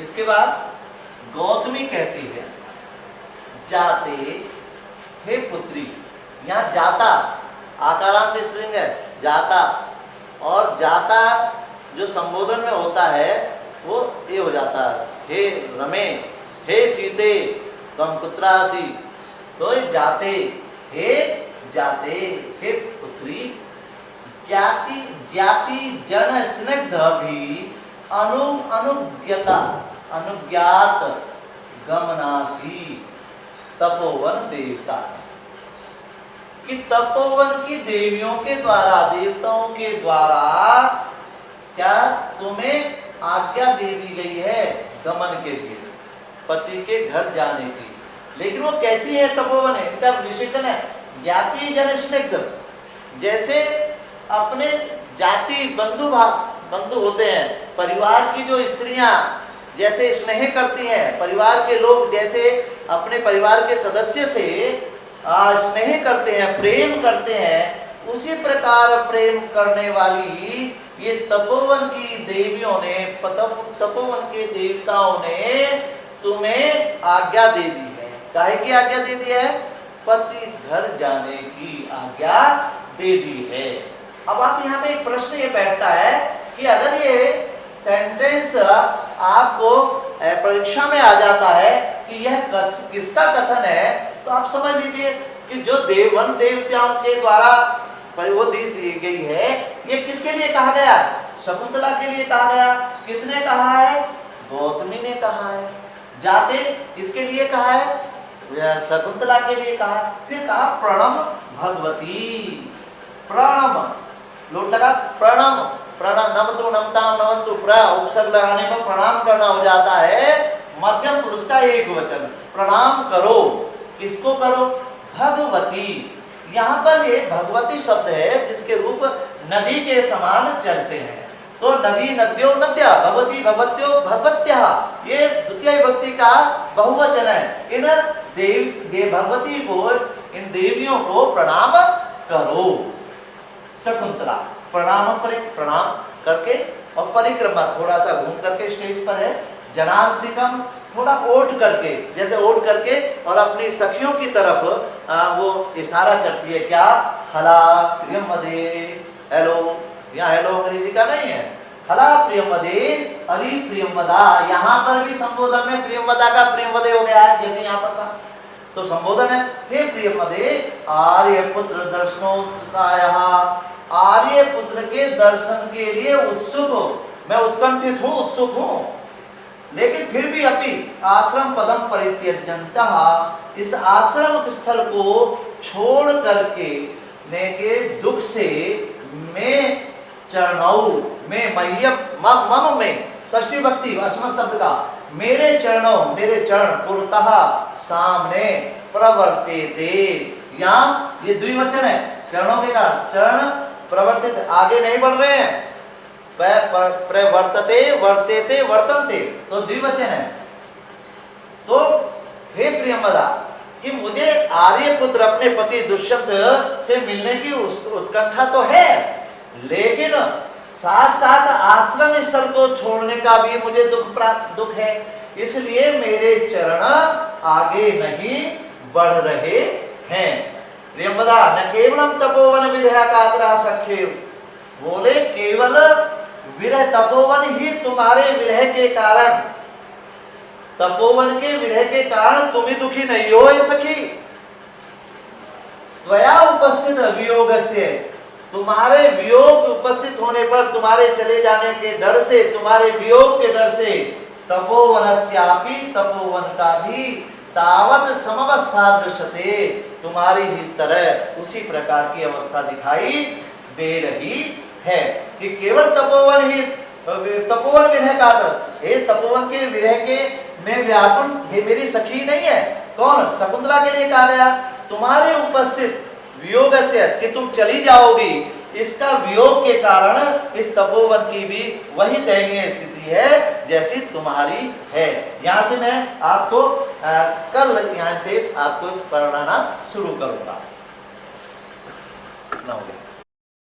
इसके बाद गौतमी कहती है जाते हे पुत्री। यहाँ जाता आकारांत स्त्रीलिंग है जाता, और जाता जो संबोधन में होता है वो ये हो जाता है हे रमे, हे सीते त्वं कुत्रासि। तो जाते हे पुत्री, ज्ञाति जन स्निग्ध भी अनुज्ञात गमनासी तपोवन देवता। कि तपोवन की देवियों के द्वारा, देवताओं के द्वारा क्या तुम्हें आज्ञा दे दी गई है गमन के लिए, पति के घर जाने की। लेकिन वो कैसी है तपोवन है, इनका विशेषण है ज्ञाति जन स्निग्ध। जैसे अपने जाति बंधु होते हैं, परिवार की जो स्त्रियां जैसे स्नेह करती हैं, परिवार के लोग जैसे अपने परिवार के सदस्य से स्नेह करते हैं, प्रेम करते हैं, उसी प्रकार प्रेम करने वाली ये तपोवन की देवियों ने, तपोवन के देवताओं ने तुम्हें आज्ञा दे दी है। काहे की आज्ञा दे दी है? पति घर जाने की आज्ञा दे दी है। अब आप यहाँ पे एक प्रश्न ये बैठता है कि अगर ये सेंटेंस आपको परीक्षा में आ जाता है कि यह किसका कथन है, तो आप समझ लीजिए कि जो वन देवताओं के द्वारा वो दी गई है, ये किसके लिए कहा गया? शकुंतला के लिए कहा गया। किसने कहा है? गौतमी ने कहा है। जाते इसके लिए कहा है, शकुंतला के लिए कहा है। फिर कहा प्रणम भगवती, प्रणम लोट लगा, प्रणम प्रणम नमतु नमताम नमन्तु, उपसर्ग लगाने पर प्रणाम करना हो जाता है। मध्यम पुरुष का एक वचन, प्रणाम करो। किसको करो? भगवती। यहाँ पर ये भगवती शब्द है जिसके रूप नदी के समान चलते हैं। तो नदी नद्यो नद्या, भगवती भगवत्यो भगवत्या, ये द्वितीय विभक्ति का बहुवचन है। इन भगवती को, इन देवियों को प्रणाम करो। शकुंतला प्रणाम करके और परिक्रमा थोड़ा सा घूम करके स्टेज पर है, जनांतिकम थोड़ा ओट करके, जैसे ओट करके और अपनी सखियों की तरफ वो इशारा करती है। क्या? हला प्रियमदे, हेलो। यहाँ हेलो अंग्रेजी का नहीं है, हला प्रियमदे, अरे प्रियमदा। यहाँ पर भी संबोधन में प्रियमदा का प्रियमदे हो गया है, जैसे यहाँ पर था। तो संबोधन है हे प्रियमदे आर्य पुत्र दर्शनोत्सुकायः, आर्य पुत्र के दर्शन के लिए उत्सुक हो। मैं उत्कंठित हूँ, उत्सुक हूँ। लेकिन फिर भी अपि आश्रम पदम परित्यजन्तः, इस आश्रम स्थल को छोड़ करके ने के दुख से मैं चरणौ में मम में षष्ठी भक्ति अस्मत् शब्द का, मेरे चरणों, मेरे चरण पुरतः सामने प्रवर्तेते। यहाँ ये द्विवचन है, चरणों के कारण चरण प्रवर्तित, आगे नहीं बढ़ रहे हैं। प्रवर्तते वर्तेते वर्तन्ते, तो द्विवचन है। तो हे प्रियमदा, कि मुझे आर्यपुत्र अपने पति दुष्यंत से मिलने की उत्कंठा तो है, लेकिन साथ साथ आश्रम स्थल को छोड़ने का भी मुझे दुख है। इसलिए मेरे चरण आगे नहीं बढ़ रहे हैं। प्रियमदा न केवलम तपोवन विरह कातरा सख्ये, बोले केवल विरह तपोवन ही तुम्हारे विरह के कारण, तपोवन के विरह के कारण तुम ही दुखी नहीं हो ये सखी। त्वया उपस्थित वियोगस्य, तुम्हारे वियोग उपस्थित होने पर, तुम्हारे चले जाने के डर से, तुम्हारे वियोग के डर से, तपोवनस्यापि, तपोवन का भी तावत समवस्था दृश्यते, तुम्हारी ही तरह उसी प्रकार की अवस्था दिखाई दे रही है। कि केवल तपोवन ही, तपोवन विरह का, हे तपोवन के विरह के में व्याकुल हे मेरी सखी नहीं है। कौन? शकुंतला के लिए कहा गया। तुम्हारे उपस्थित वियोग से, कि तुम चली जाओगी, इसका वियोग के कारण इस तपोवन की भी वही दयनीय स्थिति है जैसी तुम्हारी है। यहाँ से मैं आपको कल यहाँ से आपको पढ़ाना शुरू करूंगा।